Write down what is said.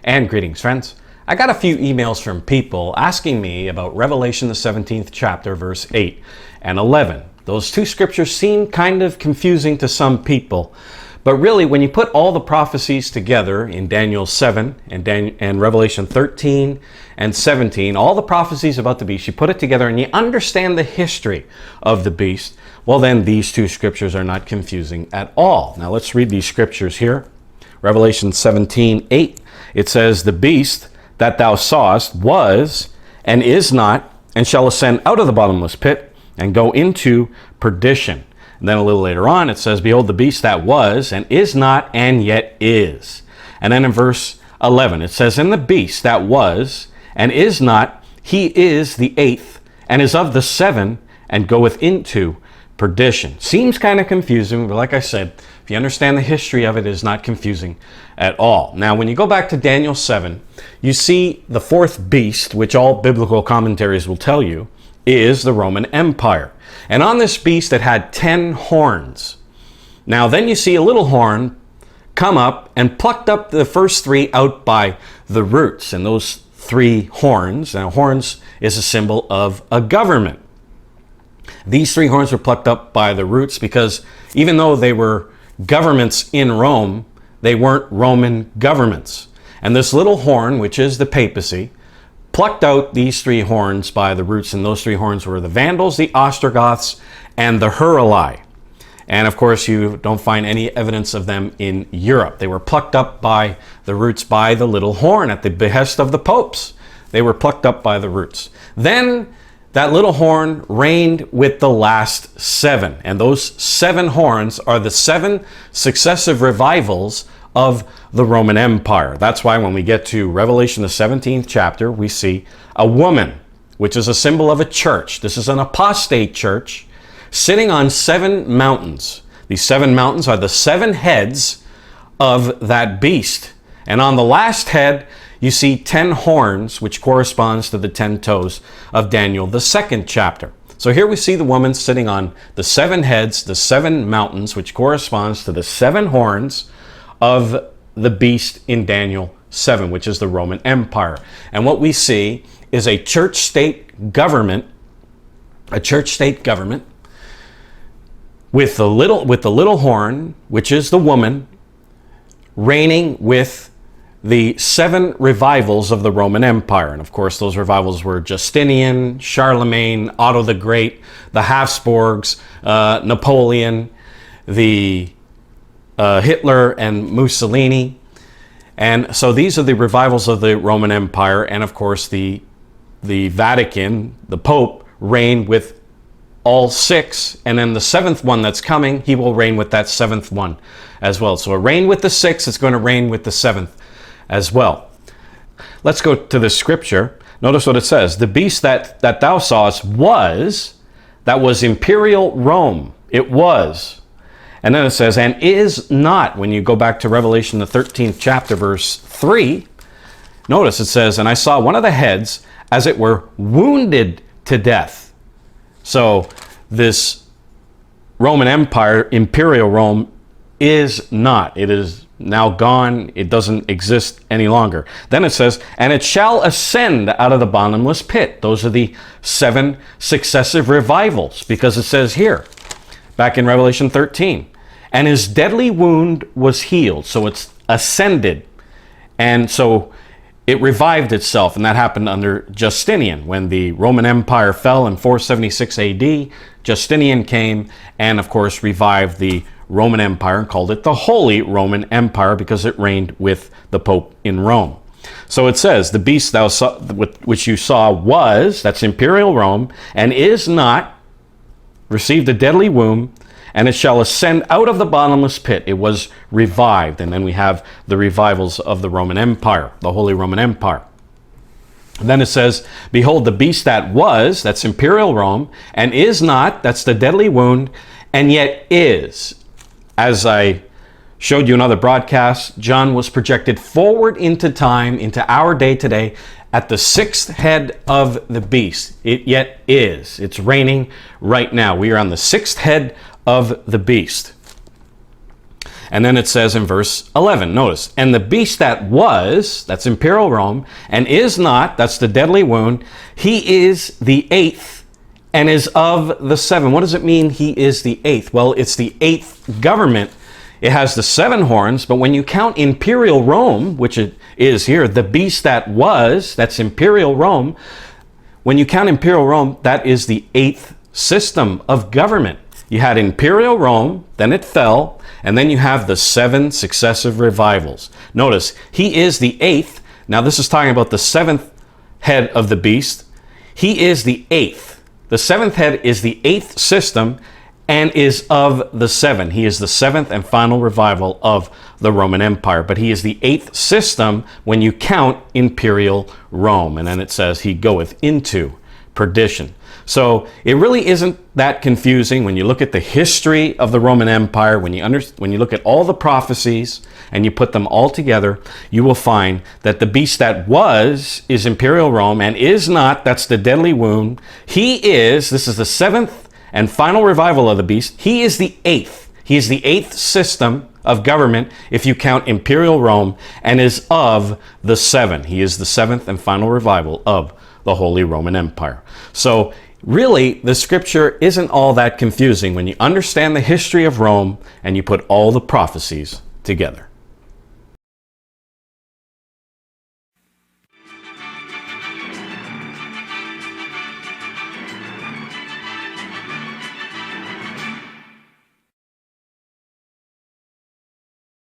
And greetings, friends. I got a few emails from people asking me about Revelation, the 17th chapter, verse 8 and 11. Those two scriptures seem kind of confusing to some people, but really when you put all the prophecies together in Daniel 7 and Revelation 13 and 17, all the prophecies about the beast, you put it together and you understand the history of the beast, well then these two scriptures are not confusing at all. Now let's read these scriptures here. Revelation 17:8. It says, "The beast that thou sawest was and is not, and shall ascend out of the bottomless pit and go into perdition." And then a little later on it says, "Behold, the beast that was and is not and yet is." And then in verse 11 it says, "And the beast that was and is not, he is the eighth, and is of the seven, and goeth into perdition." Seems kind of confusing, but like I said, if you understand the history of it, it is not confusing at all. Now, when you go back to Daniel 7, you see the fourth beast, which all biblical commentaries will tell you, is the Roman Empire. And on this beast, it had 10 horns. Now, then you see a little horn come up and plucked up the first three out by the roots. And those three horns, now horns is a symbol of a government. These three horns were plucked up by the roots because even though they were governments in Rome, they weren't Roman governments. And this little horn, which is the papacy, plucked out these three horns by the roots, and those three horns were the Vandals, the Ostrogoths, and the Heruli. And of course, you don't find any evidence of them in Europe. They were plucked up by the roots by the little horn at the behest of the popes. They were plucked up by the roots. Then that little horn reigned with the last seven. And those seven horns are the seven successive revivals of the Roman Empire. That's why when we get to Revelation, the 17th chapter, we see a woman, which is a symbol of a church. This is an apostate church sitting on 7 mountains. These 7 mountains are the 7 heads of that beast. And on the last head, you see 10 horns, which corresponds to the 10 toes of Daniel, the 2nd chapter. So here we see the woman sitting on the 7 heads, the 7 mountains, which corresponds to the 7 horns of the beast in Daniel 7, which is the Roman Empire. And what we see is a church-state government, with the little horn, which is the woman, reigning with the 7 revivals of the Roman Empire. And of course, those revivals were Justinian, Charlemagne, Otto the Great, the Habsburgs, Napoleon, the Hitler and Mussolini. And so these are the revivals of the Roman Empire. And of course, the Vatican, the Pope, reigned with all 6, and then the 7th one that's coming, he will reign with that 7th one as well. So it reigned with the 6th, it's going to reign with the 7th as well. Let's go to the scripture. Notice what it says. "The beast that thou sawest was imperial Rome." It was. And then it says, "and is not." When you go back to Revelation, the 13th chapter, verse 3, notice it says, "And I saw one of the heads, as it were, wounded to death." So this Roman Empire, imperial Rome, is not. It is now gone. It doesn't exist any longer. Then it says, "And it shall ascend out of the bottomless pit." Those are the 7 successive revivals, because it says here, back in Revelation 13, "And his deadly wound was healed." So it's ascended. And so it revived itself, and that happened under Justinian. When the Roman Empire fell in 476 AD, Justinian came and, of course, revived the Roman Empire and called it the Holy Roman Empire because it reigned with the Pope in Rome. So it says, "The beast thou saw, which you saw was," that's imperial Rome, "and is not, received a deadly wound, and it shall ascend out of the bottomless pit." It was revived. And then we have the revivals of the Roman Empire, the Holy Roman Empire. And then it says, "Behold, the beast that was," that's imperial Rome, "and is not," that's the deadly wound, "and yet is." As I showed you in other broadcasts, John was projected forward into time, into our day today, at the 6th head of the beast. It yet is. It's reigning right now. We are on the 6th head of the beast. And then it says in verse 11, notice, and the beast that was, that's imperial Rome, and is not, that's the deadly wound, he is the eighth and is of the seven. What does it mean he is the eighth? Well, it's the eighth government. It has the seven horns, but when you count imperial Rome, which it is here, the beast that was, that's imperial Rome, when you count imperial Rome, that is the eighth system of government. You had imperial Rome, then it fell, and then you have the seven successive revivals. Notice, he is the eighth. Now this is talking about the seventh head of the beast. He is the eighth. The seventh head is the eighth system and is of the seven. He is the seventh and final revival of the Roman Empire. But he is the eighth system when you count imperial Rome. And then it says he goeth into perdition. So it really isn't that confusing when you look at the history of the Roman Empire, when you look at all the prophecies and you put them all together, you will find that the beast that was is imperial Rome and is not, that's the deadly wound. He is, this is the seventh and final revival of the beast. He is the eighth. He is the eighth system of government if you count imperial Rome and is of the seven. He is the seventh and final revival of the Holy Roman Empire. So really, the scripture isn't all that confusing when you understand the history of Rome and you put all the prophecies together.